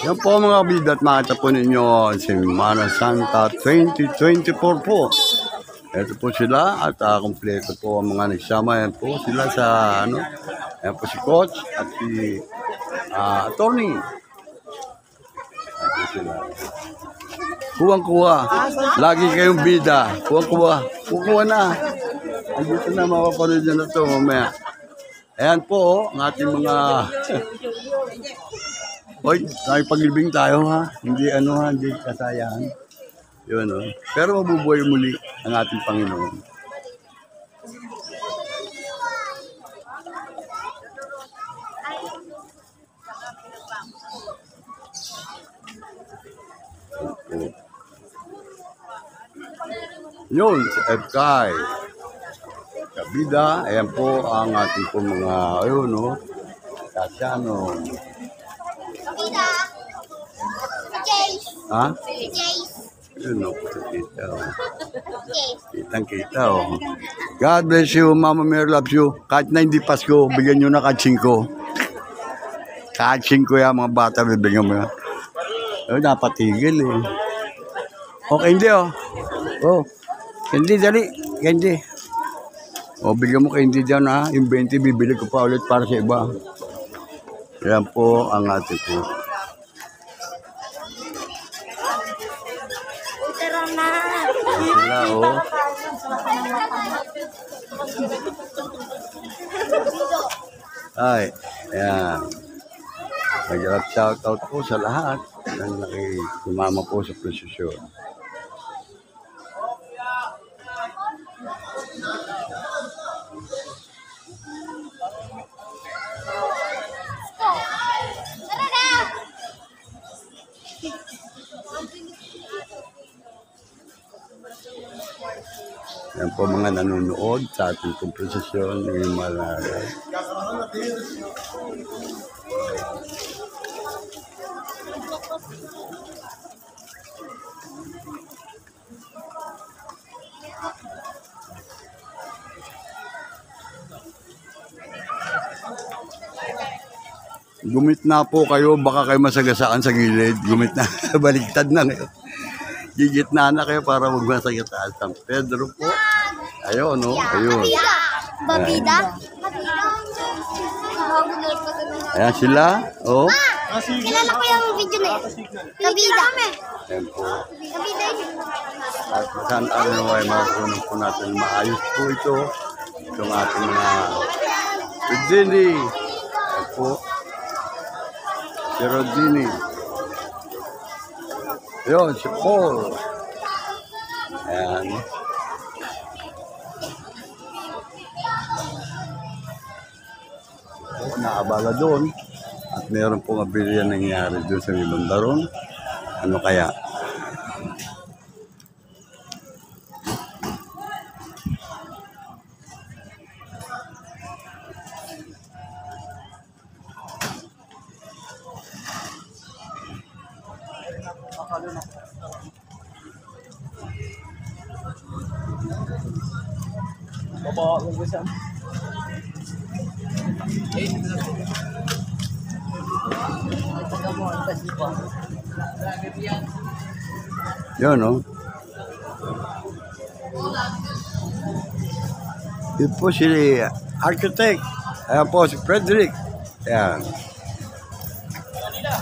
Yan po mga kabida at makita po ninyo Semana Santa 2024 po. Ito po sila at kompleto po ang mga nagsama. Yan po sila sa ano. Yan po si Coach at si Attorney. Yan po sila. Kuwang-kuwa. Lagi kayong bida. Kuwang-kuwa. Kukuha na. Andito na mapapanood nyo na ito mamaya. Ayan po ang ating mga... Hoy, paglibing tayo ha. Hindi hindi kasayahan. Yun Pero mabubuhay muli ang ating Panginoon. Yun, si FKay. Kabida, ayan po ang ating po mga, Kasyano. Kabida. Jace. Ha? Jace. Yun kita. Kitang-kita God bless you, Mama Mary loves you. Kahit na hindi Pasko, bigyan nyo na kahit 5. Kahit 5 yan, mga bata, bibigyan mo yan. Napatigil Okay, hindi hindi, dali. Hindi. Bigyan mo kay hindi dyan Yung 20, bibili ko pa ulit para sa iba. Yan po ang ating po. Yan sila Ay, ayan. Nag-shoutout po sa lahat ng sumama po sa prosesyon. Yan po mga nanonood sa ating komposisyon ng Malaga. Gumit na po kayo, baka kayo masagasaan sa gilid. Gumit na, baligtad na kayo. Gigitna na kayo para huwag masagasaan. San Pedro po. Ayun, ayun. Babida. Ayan sila, Kilala ko yung video na yun. Kabida. Ayan po. Kabida yun. At saan ay makakunan po natin maayos po ito. Itong ating mga Rodini. Ayan po. Si Rodini. Yun, si Paul. Ayan. Naabala doon. At meron pong abiliyan nangyari doon sa ibang daron. Ano kaya? Bawa ko sa Yun, Yun po si architect. Ayan po si Frederick. Ayan.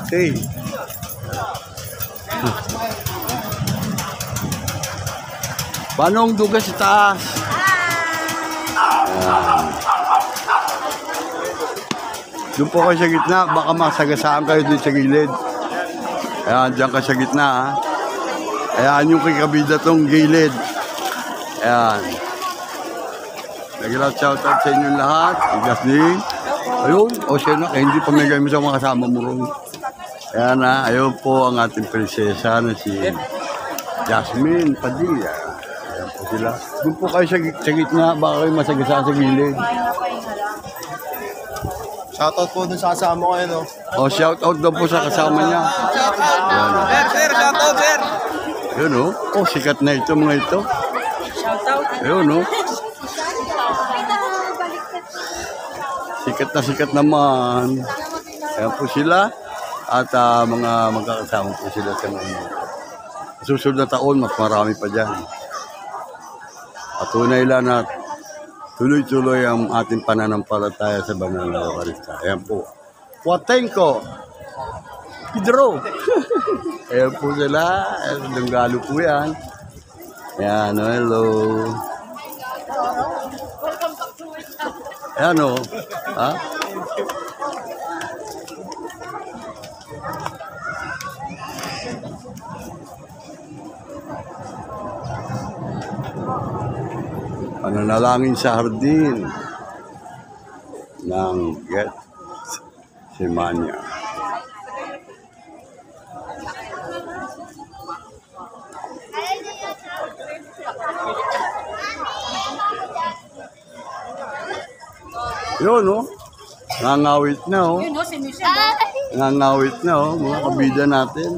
Okay. Paano ang dugas sa taas? Ayan. Doon po kayo sa gitna, baka masagasaan kayo dun sa gilid. Ayan, dyan ka sa gitna, Ayan yung kikabida tong gilid. Ayan. Nag-shout out sa inyong lahat. Jasmine. Ayun, siya na, hindi pa may gamit sa mga kasama mo ron. Ayan ayun po ang ating prinsesa na si Jasmine Padilla. Ayan po sila. Doon po kayo sa gitna, baka kayo masagasaan sa gilid. Shoutout po dun sa kasama ko yun, oh. O, shout out daw po sa kasama niya. Yan. Sir, shoutout, sir. Yun o. Oh, sikat na ito mga ito. Yun o. Sikat naman. Ayan po sila. At mga magkakasama po sila sa mga susunod na taon, mas marami pa dyan. At tunay lang na tuloy-tuloy ang ating pananampalataya sa banal na Eukaristya. Ayan po. Watenko. Pedro. Ayan po sila. Langgalo po yan. Ayan, hello. Ayan o. Ha? Pananalangin sa hardin ng Getsemania. Yun, no? Nangawit na, oh. Nangawit na, oh. Mga kabida natin.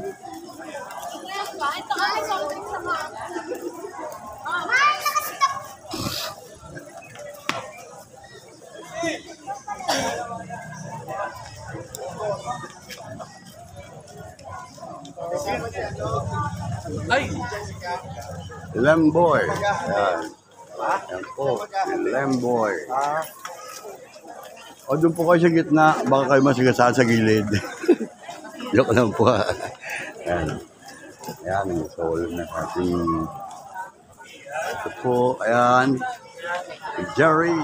Lemboy. Yan. Yan po. Lemboy. O doon po kayo sa gitna. Baka kayo masigasaan sa gilid. Joke lang po. Yan. Yan. Ang soul na ating. Ito po. Ayan. Jerry.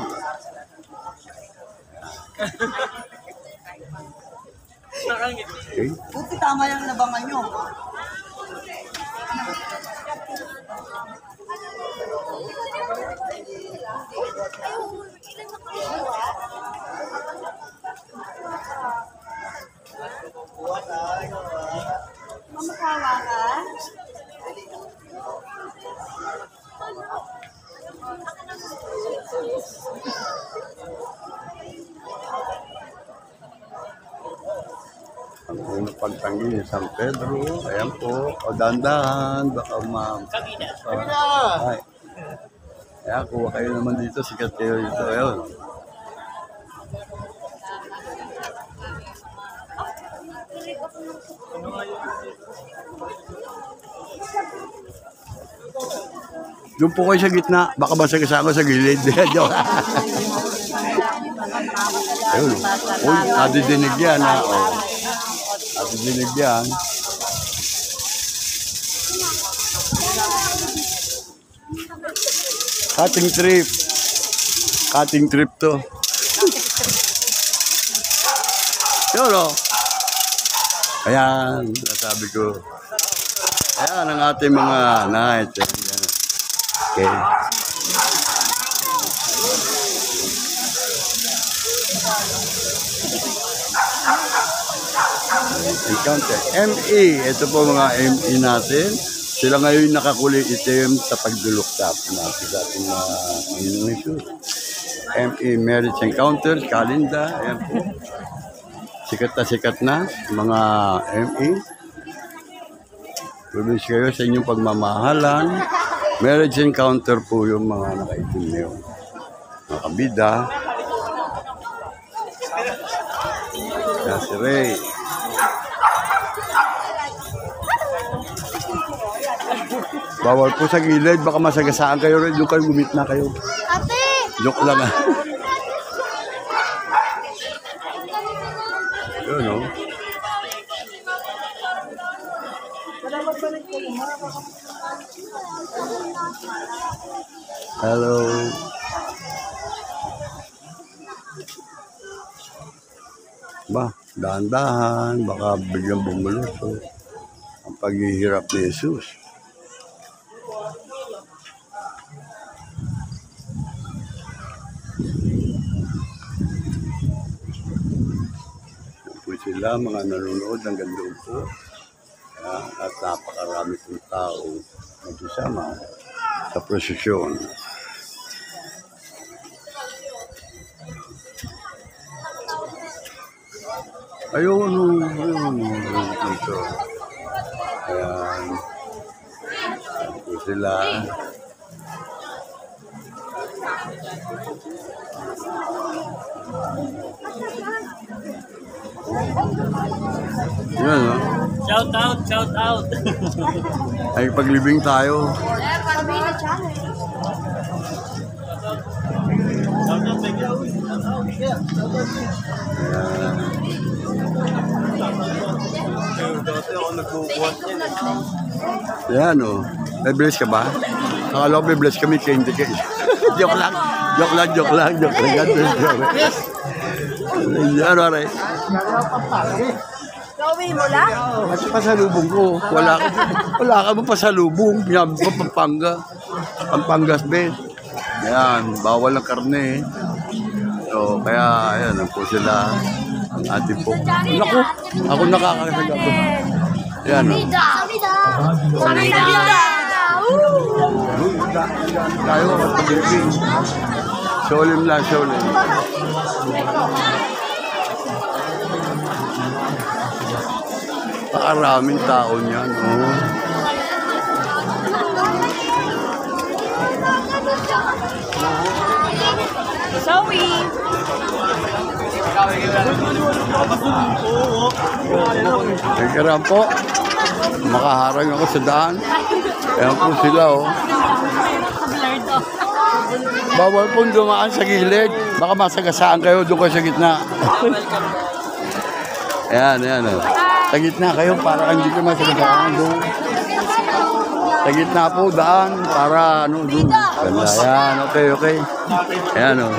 Okay. Buti tama yung nabangan nyo. Mamakawa ka? Ang unang pagtanggi ni San Pedro. Ayan po. O dandahan. Baka ay. Ayan, kuha kayo naman dito. Sikat kayo dito. Ayun. Doon po kayo sa gitna. Baka masagasaan ko sa gilid. Joke. Ayun. Uy, nadidinig yan ha. O. Nadidinig yan. Cutting trip. Cutting trip to. Yun o. Ayan, nasabi ko. Ayan ang ating mga night. Okay. Encounter. ME. Ito po mga ME natin. Sila ngayon nakakulay itim sa pagduluktap natin sa ating mga Panginoong Jesus. ME Marriage Encounters, Kalinda. Ayan po. Sikat na mga ME. Tuloy kayo sa inyong pagmamahalan. Marriage Encounter po yung mga nakaitim na yun. Mga kabida. Yan si Ray. Bawal po sa gilid. Baka masagasaan kayo rin. Doon kayo gumit na kayo. Ate! Joke lang ah. Yun o. Hello. Ba, dahan-dahan. Baka biglang bumulusok ang paghihirap ni Jesus. Po sila, mga nanonood ng gandong po. At napakarami pong tao magsasama sa prosesyon. Ayun, ayun. Ito. Ayan. Ito sila. Yan, no? Shout out, shout out. Ay, paglibing tayo. Sabi na channel. Ayan. Dati ako nagbubuhat yan eh. Yan, oh. May bless ka ba? Akala ko may bless kami, hindi kayo. Joke lang. Joke lang, joke lang, joke lang. God bless you. Yan, pare. Gawin mo lang? Kasi pasalubong ko. Wala ka mo pasalubong. Yan, Pampanga. Pampangas, be. Yan, bawal ng karne. So, kaya, ayan, po sila. Ang ating po. Naku, ako nakakasagap. Yan, oh. Sabida! Tayo, pag-ibig. Solim lang, solim. Pakaraming tao niyan, oh. Zoe! Nagkaroon po, makaharang ako sa daan. Ayan po sila, oh. Bawal pong dumaan sa gilid. Baka masagasaan kayo, doon kayo sa gitna. Ayan, ayan, oh. Sa gitna kayo, para hindi kayo masagasaan doon. Sa gitna po, daan, para ano, doon. Ayan, okay, okay. Ayan, oh.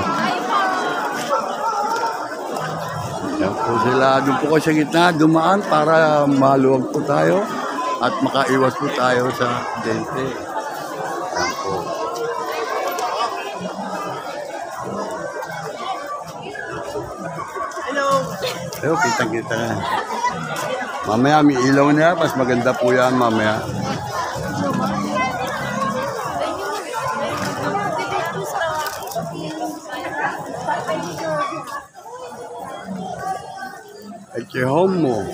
Ayan po sila, doon po kayo sa gitna, dumaan para maluwag po tayo at makaiwas po tayo sa aksidente. Ayan po. Hello, kita-kita na. Mamaya may ilaw na, mas maganda po yan mamaya. Ay, kihom mo.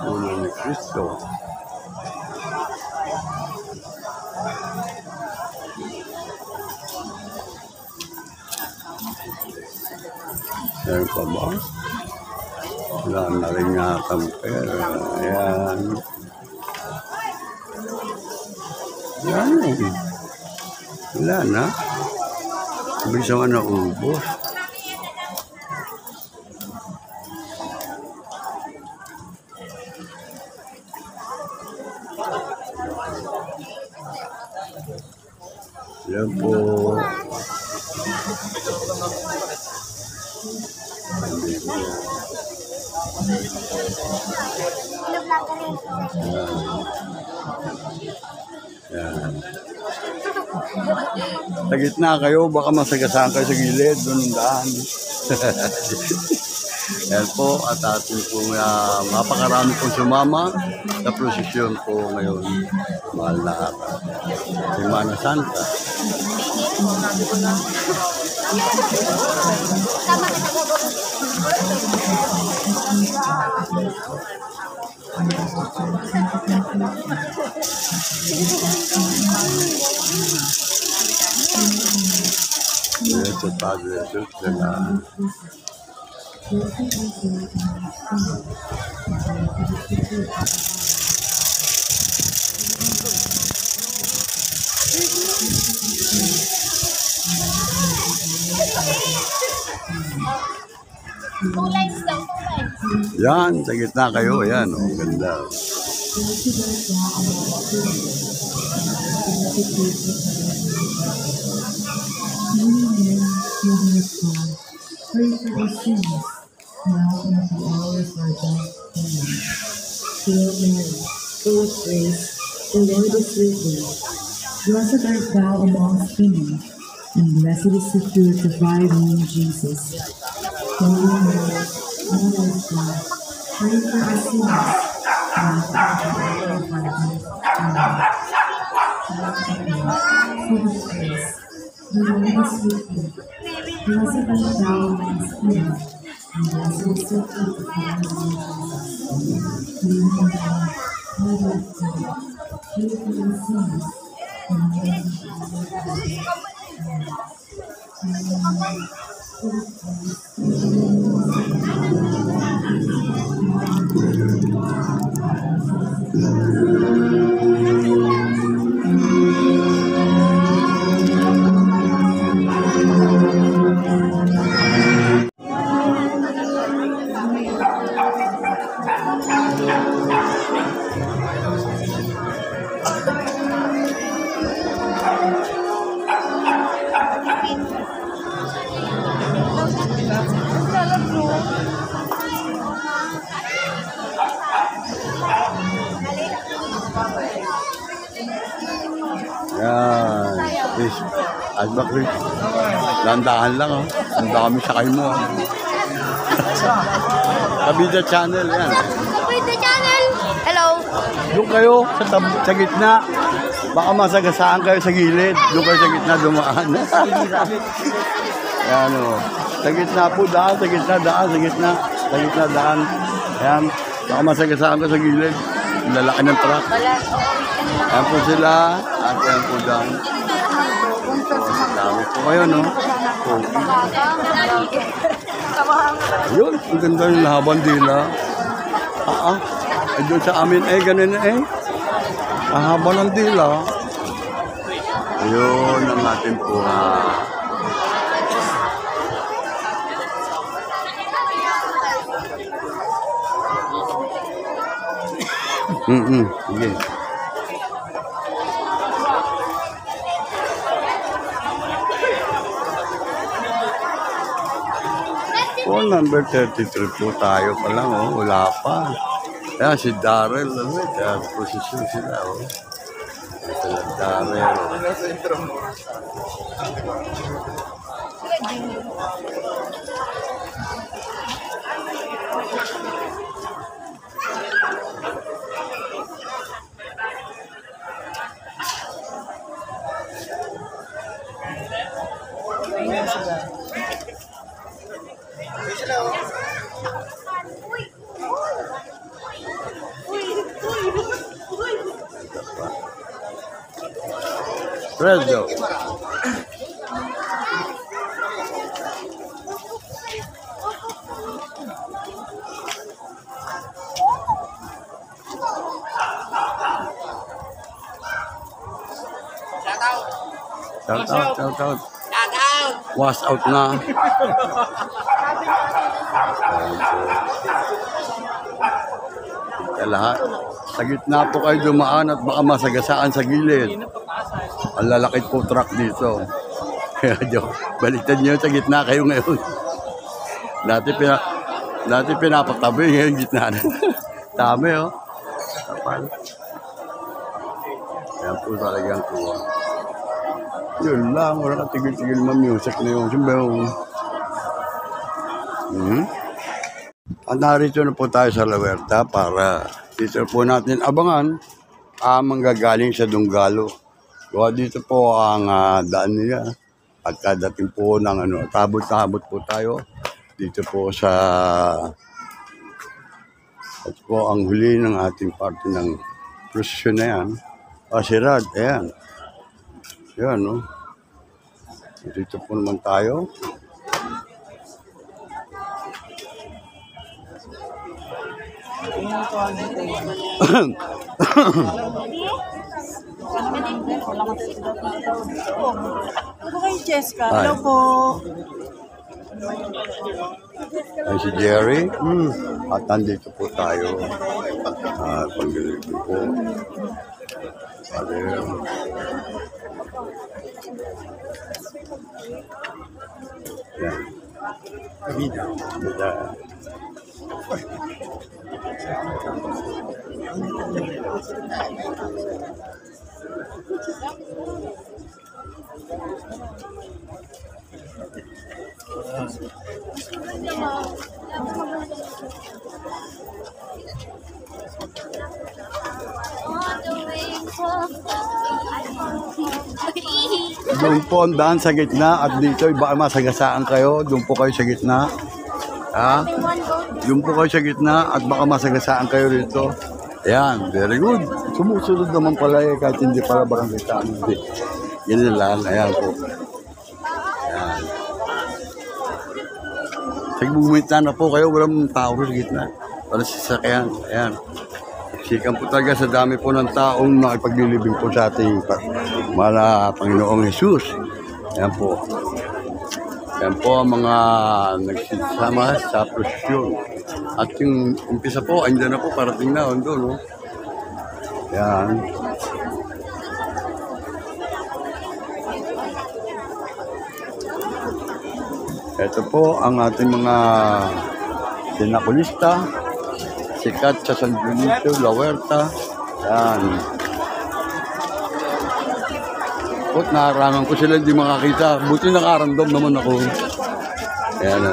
Ulo ni Cristo. Saan pa ba? Wala na rin nga kang pera. Ayan. Ayan. Wala na. Bisa nga naubos. Yan po. Yan. Sa gitna kayo, baka masagasaan kayo sa gilid, doon ang daan. Yan po, at atin po mapakarami pong sumama sa prosesyon po ngayon. Mahal na araw. Semana Santa. Ito Padre Jesus na yan, sa gitna kayo, yan, oh, ganda. Pray for our sins, now and at the hour of our death. Amen. Hail Mary, full of grace, the Lord is with thee. Blessed art thou amongst women, and blessed is the fruit of thy womb, Jesus. Holy Mary, Mother of God, pray for our sins, now and at the hour of our death. Amen. Hail Mary, full of grace, the Lord is with thee. Blessed art thou amongst women, And as we seek out the family of Jesus, remember, we will pray, pray for your sins, and pray for Yan. Chris. Alba Chris. Landahan lang, oh. Ang dami sakay mo, oh. Kabida Channel, yan. Kapit the channel. Hello. Doon kayo sa gitna. Baka masagasaan kayo sa gilid. Doon kayo sa gitna dumaan. Yan, oh. Sa gitna po, daan. Sa gitna, daan. Sa gitna. Sa gitna, daan. Yan. Baka masagasaan ka sa gilid. Lalaki ng truck. Yan po sila. At yan po daan. Dami po kayo, no? Ayun, ang ganda yung lahaban dila. Eh, doon sa amin, ganun ang haba ng dila. Ayun, ang ating puha. Sige. Po, number 33 po tayo pa lang, oh. Wala pa. Kaya si Darrell, kaya posisyon sila, oh. Sila Darrell. Presto. Shout out. Wash out na. Kaya lahat. Sa gitna po kayo dumaan at baka masagasaan sa gilid. Ang lalaki po truck dito. Kaya baliktad nyo sa gitna kayo ngayon. Dati pinapatabi ngayon gitna na. Dami, oh. Tapal. Yan po talagang kuha. Yun lang, wala katigil-tigil ma-music na yung simbaw. Narito na po tayo sa La Huerta para dito po natin abangan ang manggagaling sa Dunggalo. Gawa dito po ang daan niya. At kadating po ng tabot-tabot po tayo dito po sa at po ang huli ng ating party ng prosesyon na yan. Si Rad, ayan. Yan, no? Dito po naman tayo. Ako kay Jessica. Hello po. Ay, si Jerry. At nandito po tayo. Pagdilito po. Yan. Kabida. Doon po ang daan sa gitna at dito baka masagasaan kayo. Doon po kayo sa gitna. Ha? Yung po kayo sa gitna at baka masagasaan kayo rito. Ayan, very good. Sumusunod naman pala eh, kahit hindi pala barangay sa amin. Hindi. Yan lang, ayan po. Ayan. Sigmumita na po kayo, walang tao sa gitna. Walang sasakyan. Ayan. Sikan po talaga sa dami po ng taong nakipaglilibing po sa ating mala Panginoong Jesus. Ayan po. Ayan po ang mga nagsisama sa prosesyon. At yung umpisa po, andyan na po, parating na, ando, no? Ayan. Ito po ang ating mga sinakulista. Sikat sa San Benito, La Huerta. Yan. At nakarangan ko sila hindi makakita. Buti nakaramdam naman ako. Ayan.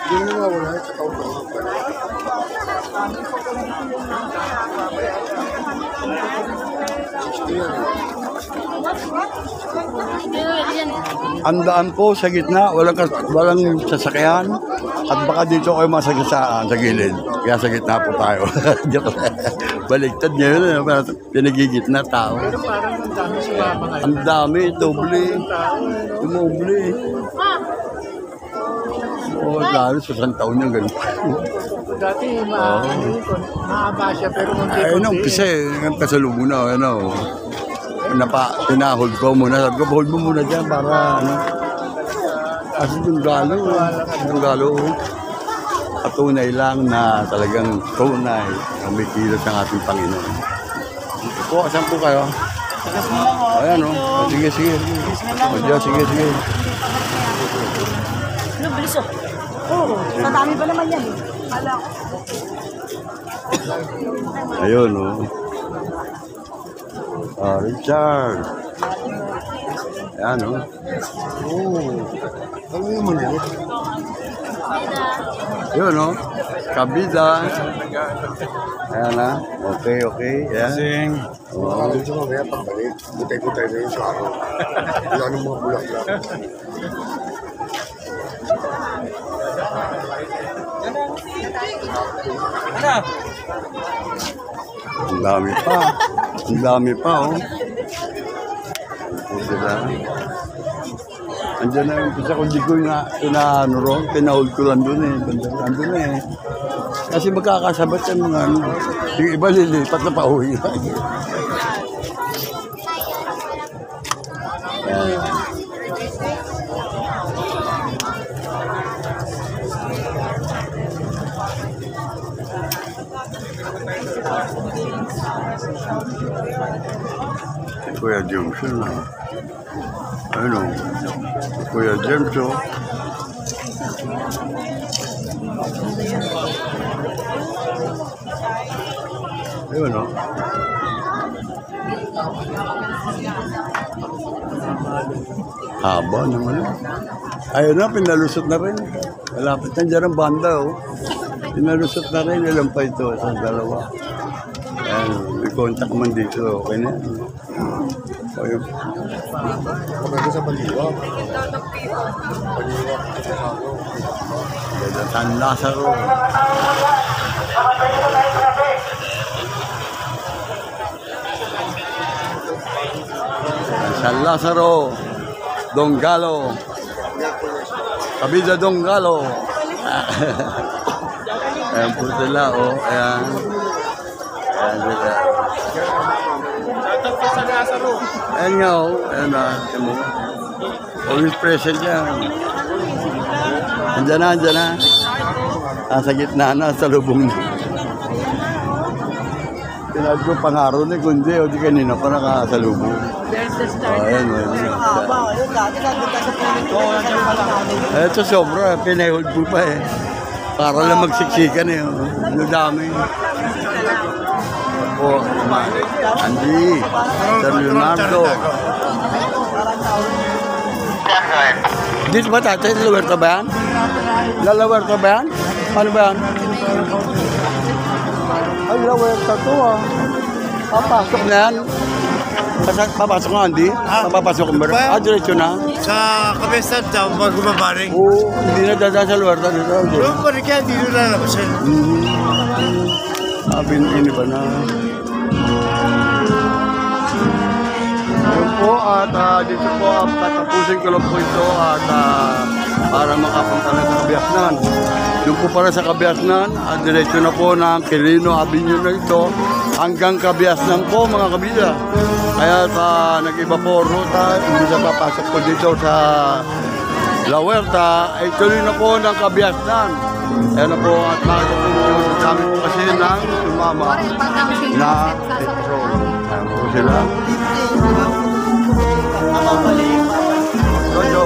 Hindi mo wala sa kaunang. Ang daan po sa gitna, walang sasakyan at baka dito kayo masagasaan sa gilid. Kaya sa gitna po tayo. Baliktad ngayon, pinagigitna tao. Pero parang ang dami sumama ngayon. Ang dami, doble. Dumoble. Oo, lalo sa isang taon yung ganun. Dati mahaba siya pero hindi Ay, nung pisa eh, ang kasalubong na, ano. Pinahold ko muna. Sabi ko, hold mo muna dyan para, ano. Kasi yung galo, patunay lang na talagang tunay ang may kilos ng ating Panginoon. Po, saan po kayo? Ayan, o. Oh. Sige. O, Diyos, sige. Ano, bilis oh. Oo, madami pa naman yan eh. Kala ko. Ayun, o. Oh, Richard. Ayan, o. Ano naman yun? Yun, o. Kabida. Ayan, na. Okay. Ayan. Oo. Doon sa mamaya pagbalik, butay-butay na yun sa araw. Wala nang mga bulak-bulak. Ang dami pa, oh. Diba? Andiyan na yung isa kung di ko pinahold ko lang doon eh. Andun na eh. Kasi magkakasabat yan mga ano. Yung iba lilipat na pauwi. Kuya James na. Ano? Kuya James, oh. Ayun, oh. Haba naman, oh. Ayun na, pinalusot na rin. Malapit na dyan ang banda, oh. Pinalusot na rin. Ilan pa ito? Sa dalawa. Ayan, may contact man dito. Okay na. Ayun. Kapag sa Baliwa. San Lazaro. San Lazaro. Donggalo. Kabida Donggalo. Ayan po sila, oh. Ayan. Ayan sila. Shoutout po sa Lazaro. Ayan nga, oh. Ayan na. Always present yan. Andyan na. Nasa gitna na, sa lubong na. Tinawag ko pangaro na, kundi o di kanina pa nakasalubong. Ayan, Haba, ayun, dati nandito sa pinito. Ito sobra, pinahold po pa eh. Para lang magsiksikan eh. Ang dami. Po, Andy, San Leonardo. Dito ba tatay? La Huerta ba yan? La Huerta ba yan? Ano ba yan? Ay, La Huerta to ah. Pasok na yan. Papasok nga, hindi? Papasok ang barangay. Diretso na? Sa kabesan, bago mabaring. Oo, hindi na dadaan sa lugar. Dito. Yung balik yan, hindi nyo lalabasin. Sabi ini ba na? Ayun po, at dito po, tatapusin ko lang po ito at para makapunta na sa Kabiasnan. Doon po para sa Kabiasnan, at diretso na po ng Quirino Avenue na ito hanggang Kabiasnan po mga kabila. Kaya nag-iba po ruta, hindi na papasok po dito sa La Huerta, ay tuloy na po ng Kabiasnan. Ayan na po at makita po nyo sa amin po kasi ng sumama na petrol. Ayan po sila. Jojo.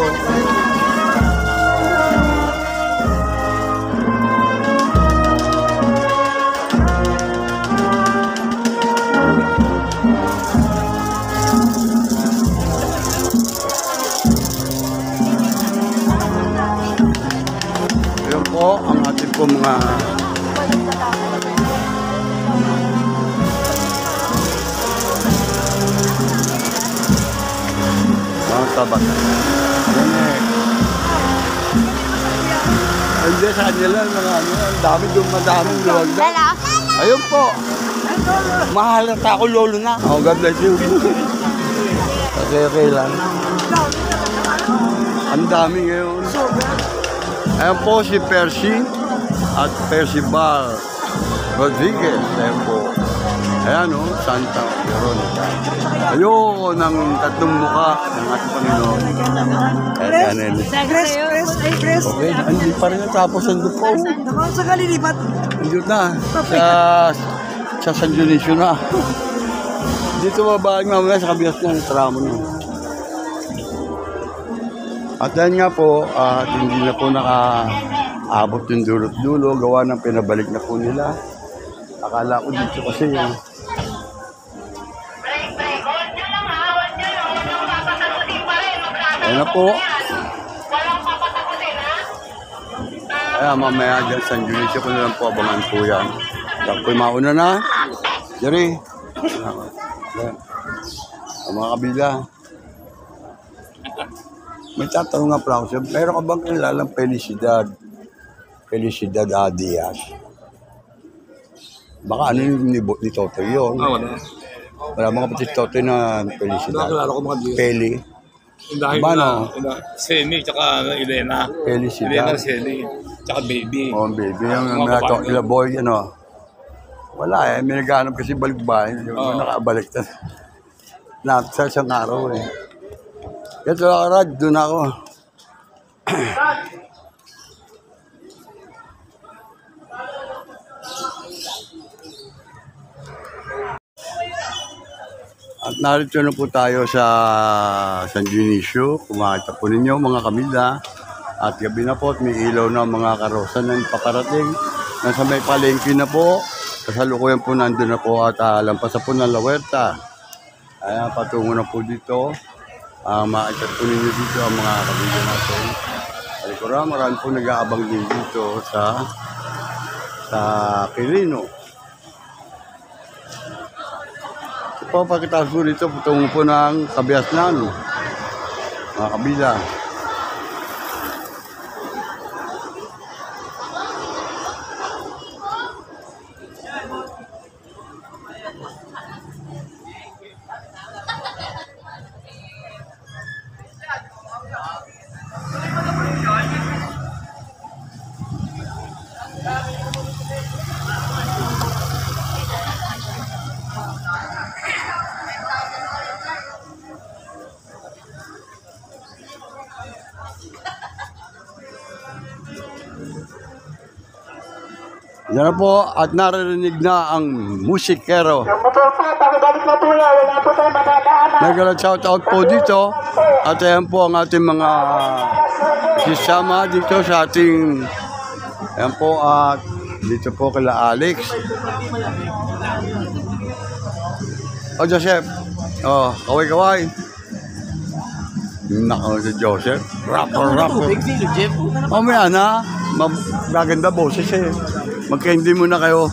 Ayan po ang ating po mga tabat. Hindi sa kanila mga ano, ang dami doon, madaming luwag na. Lala. Ayun po. Mahalata ako lolo na. Oh, God bless you. Okay lang. Ang dami ngayon. Ayan po si Percy at Percy Bar Rodriguez. Ayan po. Ayan o, Santa Veronica. Ayun, ang tatlong mukha ng ating Panginoon. Ayan, okay, hindi pa rin natapos ang dupo. Sa kalilipat. Hindi na, sa San Dionisio na. Dito babalik mamaya sa Kabiasnan, tramo na. At yan nga po, at hindi na po nakaabot yung dulot-dulo, gawa ng pinabalik na po nila. Akala ko dito kasi yan. Ayan na po. Kaya mamaya dyan San Dionisio ko na lang po abangan po yan. Kaya po mauna na. Jerry. Ang mga kabila. May tatanong nga pala ako siya. Meron ka bang kilalang Felicidad Diaz? Baka ano yung ni Toto yun? Wala mga kapatid Toto na Felicidad. Peli. Dahil Bano? Semi, tsaka Elena. Felicidad. Elena, Semi, tsaka Baby. Oh, baby. Yung mga ila boy, ano. Wala eh. May naghanap kasi balikbahay. Nakabalik na. Sa isang araw eh. Ito Rad, doon ako. At narito na po tayo sa San Dionisio. Kumakita po ninyo mga kamila. At gabi na po at may ilaw na mga karosa na paparating. Nasa may palengke na po. Kasalukuyan po nandun na po at lampasan po ng La Huerta. Ayan, patungo na po dito. Makita po ninyo dito ang mga kamila natin. Alikura, marami po nag-aabang din dito sa Quirino. Po, pagkatapos po dito, patungo po ng Kabiasnan, mga kabila. Yan na po at naririnig na ang musikero. Nagala shout out po dito at ayan po ang ating mga sisama dito sa ating ayan po at dito po kila Alex. O Joseph, kaway-kaway. Nako si Joseph, rapper. Mamaya na, magaganda boses eh. Magka-hindi muna kayo.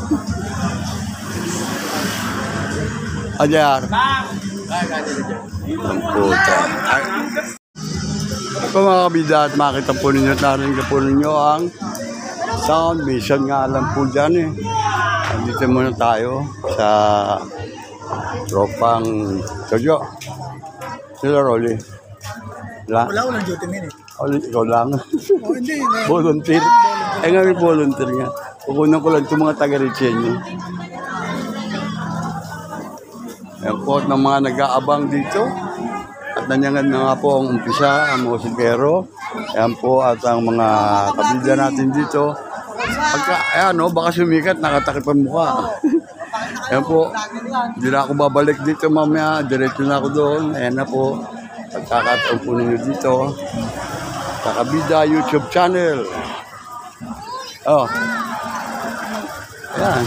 Adyar. Ang puta. Ay. Ito mga kabida at makita po ninyo at narinig po ninyo ang sound mission nga lang po dyan eh. Andito muna tayo sa tropang Sergio. Sila Rolly. Wala ko ng duty minute. Ikaw lang. Hindi. Volunteer. Ay nga may volunteer nga. Kukunan ko lang itong mga taga-Richie nyo. Ayan po ng mga nag-aabang dito. At nanyangan na nga po ang umpisa, ang mga sikero. Ayan po at ang mga kabida natin dito. Pagka, ayan o, baka sumikat, nakatakip ang mukha. Ayan po, hindi na ako babalik dito mamaya. Diretso na ako doon. Ayan na po. Pagkakataon po ninyo dito. Sa Kabida YouTube channel. Oh. Ayan.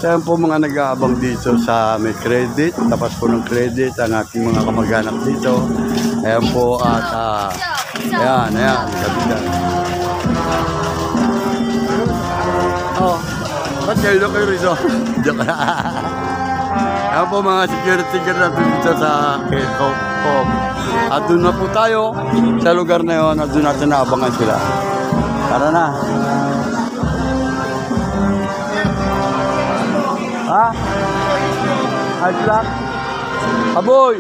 Kaya po mga nag-aabang dito sa may credit, tapos po ng credit ang ating mga kamag-anak dito. Ayan po at ayan, kabida. Oh, ba't kayo rito? Ayan po mga security guard natin dito sa K-Pop. At doon na po tayo sa lugar na yun at doon natin naabangan sila. Tara na. Ha? Hard luck? Aboy!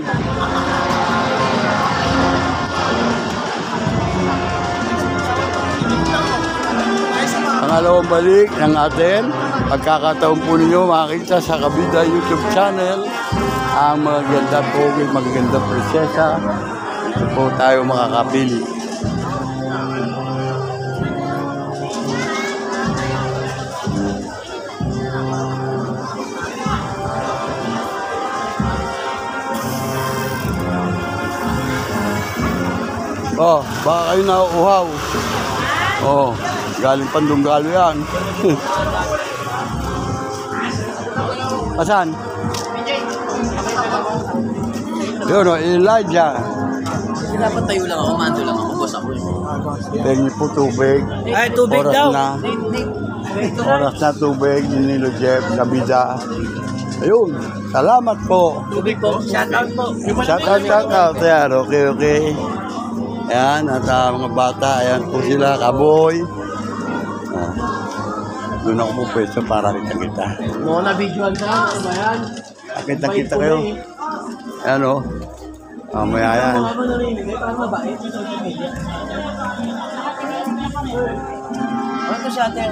Pangalawang balik ng atin. Pagkakataon po ninyo makikita sa Kabida YouTube channel ang maganda po, magaganda prinsesa. Ito po tayo makakapili. Oh, baka kayo nauuhaw. Oh, galing Pandunggalo yan. Asan? Yun o, Elijah. Dapat tayo lang ako, mando lang ako, boss ako. Tingin po tubig. Ay, tubig Oras daw. na. Oras na tubig, Nilo Jeff, Kabida. Ayun, salamat po. Tubig po. Shout out po. Shout out. Yan, okay. Ayan, at mga bata, ayan po sila, kaboy. Doon ako po pwesto para kita. Mga na-videoan ka, ano ba yan? Kita kayo. Ayan o. Mamaya yan. Mga ba narinig, parang mabait sa social media. Ano to siya, Ter?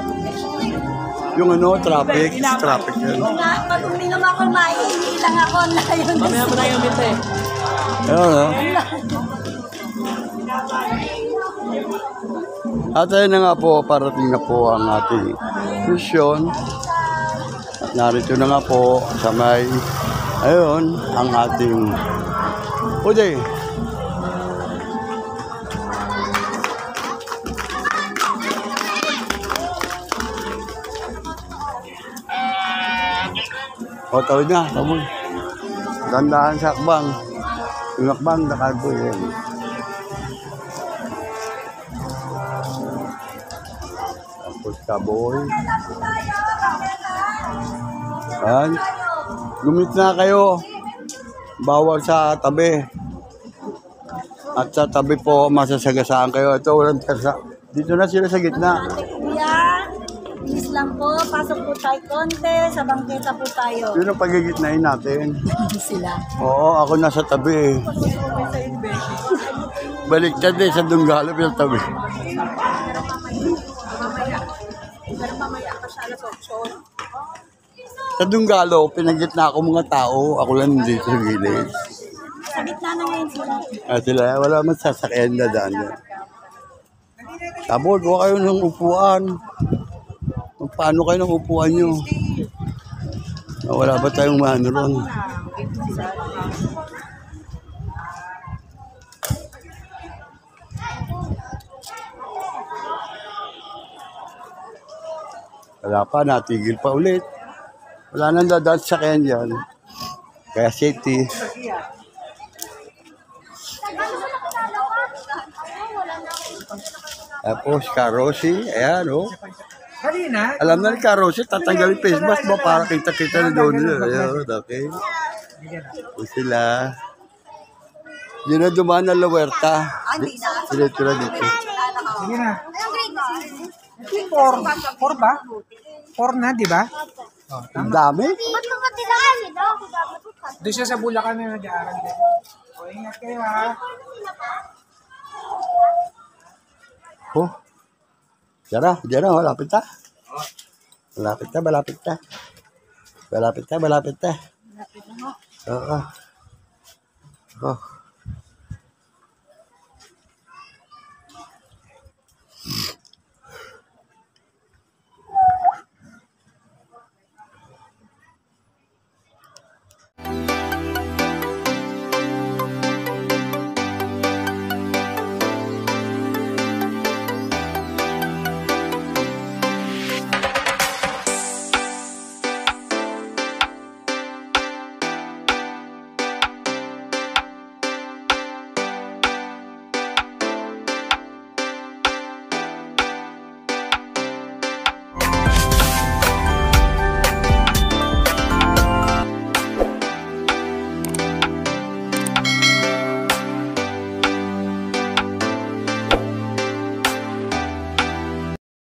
Yung traffic yun. Pag uminom ako, maihingi lang ako na yun. Mamaya mo na yung mite. Ayan o. At ayun na nga po, parating na po ang ating mission. At narito na nga po sa may, ayun, ang ating Uday. O, tawid na, tawid. Dandahan sa akbang. Yung akbang, nakalbo yun. Tapos kaboy. Ayan. Gumit na kayo. Bawal sa tabi. At sa tabi po, masasagasaan kayo. Ito, walang tasa. Dito na sila sa gitna. Ate Kuya, please lang po, pasok po tayo konti, sa bangketa po tayo. Yun ang pagigitnain natin. Sila. Oo, ako nasa tabi. Baliktad eh, sa Dunggalo, yung tabi. Sa Dunggalo, pinagitna ako mga tao. Ako lang dito sa village. Sa gitna na ngayon sila. Sila, wala man sasakyan na daan. Tapos, huwag kayo ng upuan. Paano kayo ng upuan nyo? Wala ba tayong mano ron? Wala pa, natigil pa ulit. Wala nang dadaan sa kanya dyan. Kaya safety. Tapos, Karosi, ayan, oh. Alam na ni Karosi, tatanggalin face mask mo para kita-kita na doon nila. Ayan, okay. O sila. Yun na dumaan na La Huerta. Dito na dito. Sige na. 4 ba? 4 na, di ba? Ang dami. Doon siya sa Bulacan na nag-aaral din. O, ingat kayo ha. Oh. Diyan na, malapit na. Malapit na. Oo. Oh.